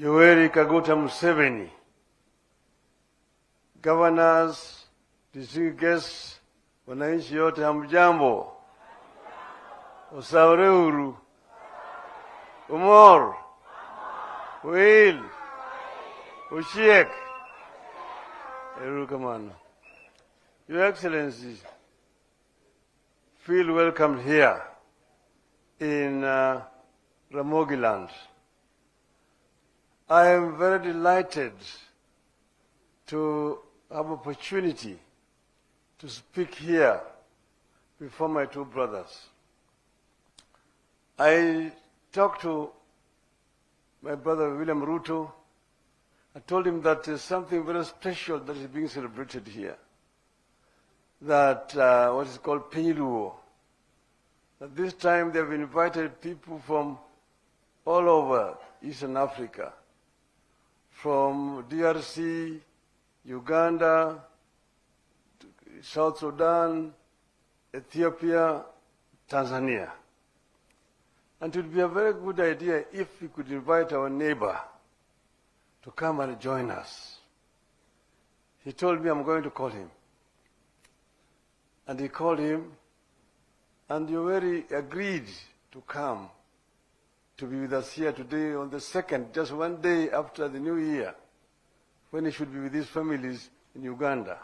Yoweri Kaguta Museveni, governors, distinguished guests, wananchi yote hamjambo, Osaurehuru, Umor, Will, Ushiek, Erukamano. Your Excellency, feel welcome here in Ramogi land. I am very delighted to have opportunity to speak here before my two brothers. I talked to my brother William Ruto. I told him that there's something very special that is being celebrated here. That what is called Penyiluo. That this time they've invited people from all over Eastern Africa, from DRC, Uganda, South Sudan, Ethiopia, Tanzania. And it would be a very good idea if we could invite our neighbor to come and join us. He told me I'm going to call him. And he called him, and Yoweri agreed to come to be with us here today on the 2nd, just one day after the New Year, when he should be with his families in Uganda.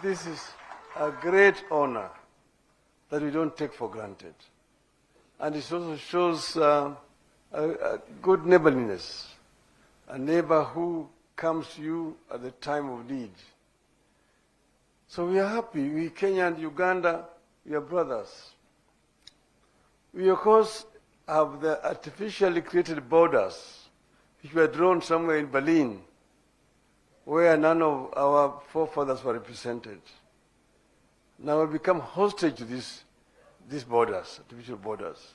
This is a great honor that we don't take for granted. And it also shows a good neighborliness, a neighbor who comes to you at the time of need. So we are happy. We, Kenya and Uganda, we are brothers. We, of course, have the artificially created borders, which were drawn somewhere in Berlin, where none of our forefathers were represented. Now we become hostage to these borders, artificial borders.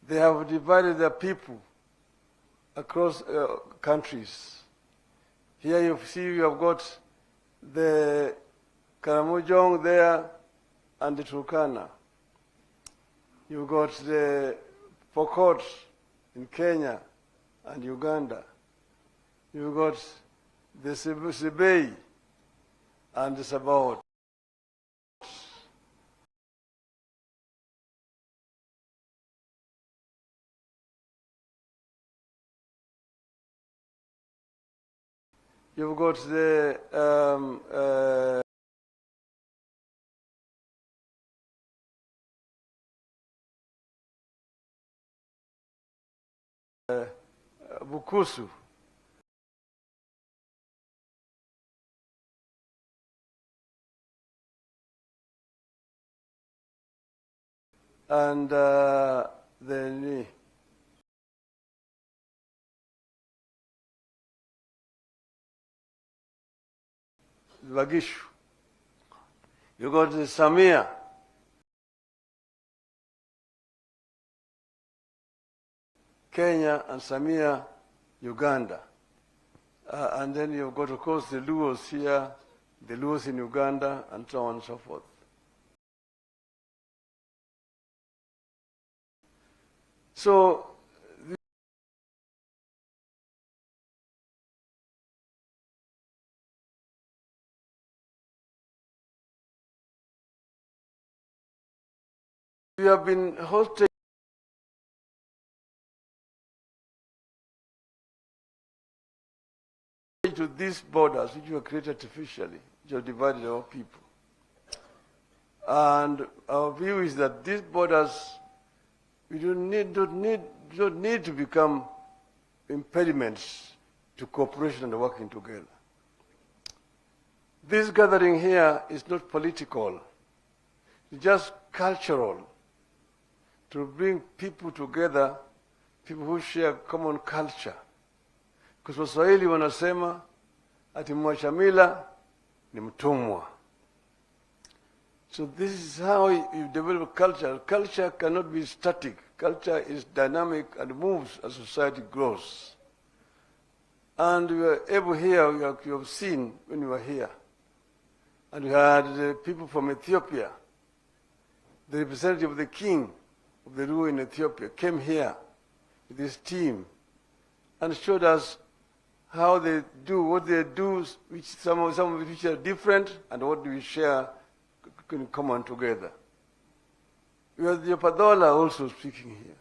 They have divided their people across countries. Here you see you have got the Karamojong there and the Turkana. You've got the Pokot in Kenya and Uganda. You've got the Sebei and the Sabaot. You've got the Bukusu. And the Vagishu. You got the Samia. Kenya and Samia, Uganda. And then you've got, of course, the Luos here, the Luos in Uganda, and so on and so forth. So, we have been hosting to these borders which were created artificially, which have divided our people. And our view is that these borders, we don't need to become impediments to cooperation and working together. This gathering here is not political, it's just cultural, to bring people together, people who share common culture. Because Waswahili wanasema ati mwacha mila ni mtumwa. So this is how you develop culture. Culture cannot be static. Culture is dynamic and moves as society grows. And we were able here, you have seen when we were here. And we had people from Ethiopia. The representative of the king of the Ruto in Ethiopia came here with his team and showed us how they do, what they do, which some of which are different, and what do we share in common together. We have the Padola also speaking here.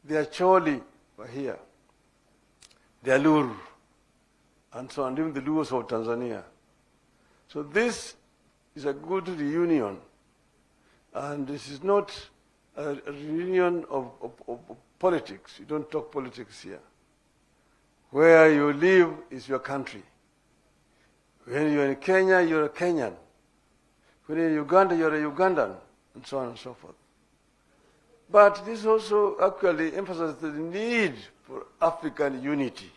The Acholi were here. The Alur, and so on, even the Luos of Tanzania. So this is a good reunion. And this is not a reunion of politics. You don't talk politics here. Where you live is your country. When you're in Kenya, you're a Kenyan. When you're in Uganda, you're a Ugandan, and so on and so forth. But this also actually emphasizes the need for African unity.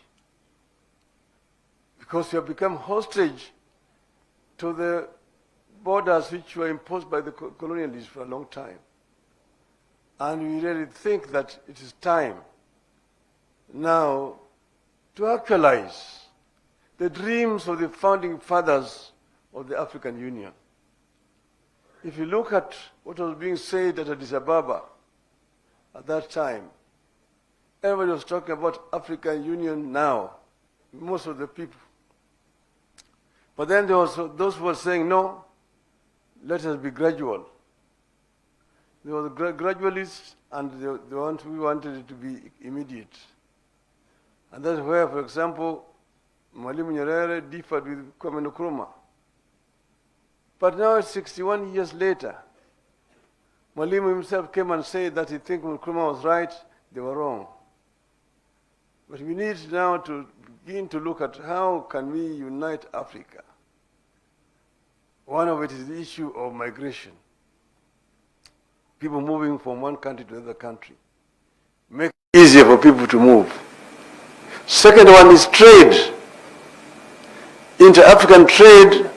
Because we have become hostage to the borders which were imposed by the colonialists for a long time. And we really think that it is time now to actualize the dreams of the founding fathers of the African Union. If you look at what was being said at Addis Ababa at that time, everybody was talking about African Union now, most of the people. But then there was those who were saying, no, let us be gradual. There were the gradualists and the ones who wanted it to be immediate. And that's where, for example, Mwalimu Nyerere differed with Kwame Nkrumah. But now, 61 years later, Mwalimu himself came and said that he thinks Nkrumah was right, they were wrong. But we need now to begin to look at how can we unite Africa. One of it is the issue of migration. People moving from one country to another country. Make it easier for people to move. Second one is trade. Inter-African trade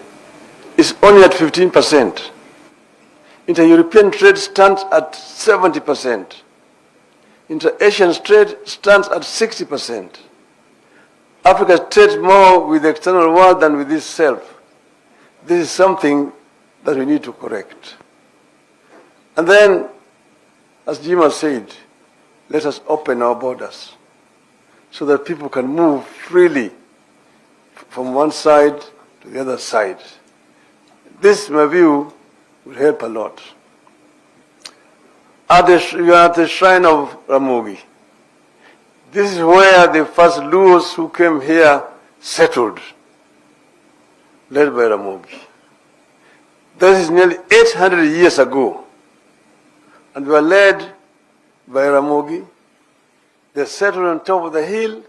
is only at 15%. Inter-European trade stands at 70%. Inter-Asian trade stands at 60%. Africa trades more with the external world than with itself. This is something that we need to correct. And then, as Jim has said, let us open our borders so that people can move freely from one side to the other side. This, in my view, will help a lot. We are at the shrine of Ramogi. This is where the first Luos who came here settled, led by Ramogi. This is nearly 800 years ago. And we were led by Ramogi. They settled on top of the hill.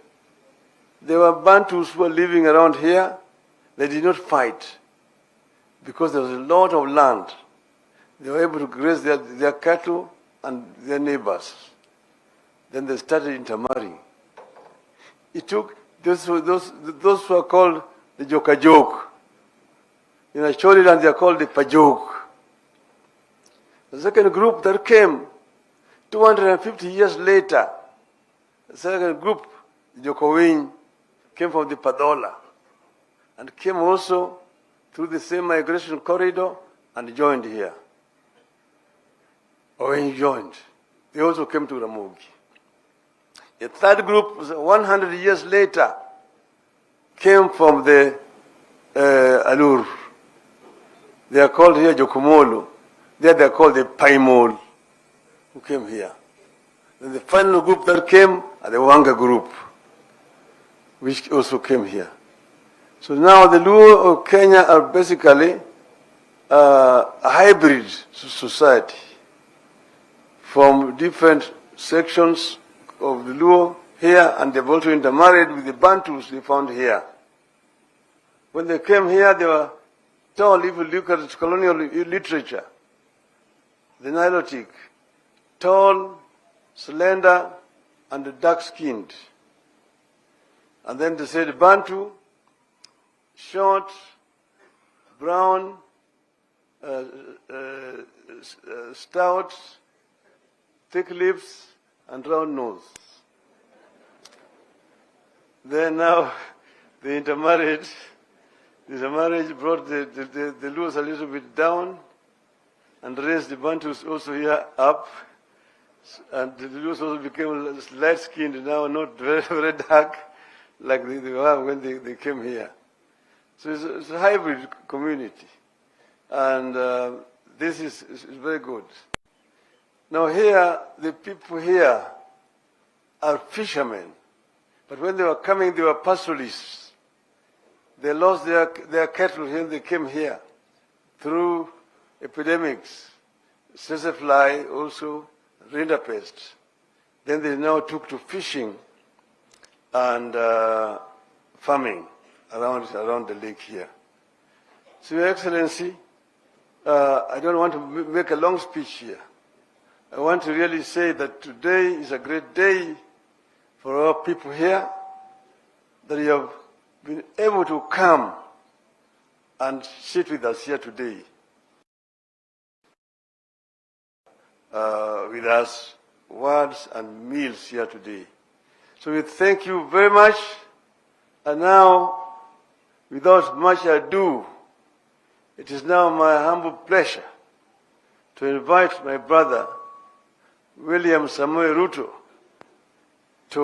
There were Bantus who were living around here. They did not fight because there was a lot of land. They were able to graze their cattle and their neighbors. Then they started intermarrying. It took those who are called the Jokajok. In Acholiland, they are called the Pajok. The second group that came 250 years later, the second group, the Jokowin, came from the Padola and came also through the same migration corridor and joined here. Or when he joined, they also came to Ramogi. A third group, 100 years later, came from the Alur. They are called here Jokomolo. There they are called the Paimol, who came here. Then the final group that came are the Wanga group, which also came here. So now the Luo of Kenya are basically a hybrid society from different sections of the Luo here, and they've also intermarried with the Bantus they found here. When they came here, they were tall. If you look at colonial literature, the Nilotic, tall, slender, and dark-skinned. And then they said Bantu, short, brown, stout, thick lips, and round nose. Then now they intermarried. This marriage brought the Luos a little bit down and raised the Bantus also here up. And the Zulus also became light-skinned, now not very, very dark, like they were when they came here. So it's a hybrid community. And this is very good. Now here, the people here are fishermen. But when they were coming, they were pastoralists. They lost their cattle when they came here through epidemics, fly also, rinderpest. Then they now took to fishing and farming around the lake here. So, Your Excellency, I don't want to make a long speech here. I want to really say that today is a great day for our people here, that you have been able to come and sit with us here today. With us, words and meals here today. So we thank you very much. And now, without much ado, it is now my humble pleasure to invite my brother, William Samoei Ruto,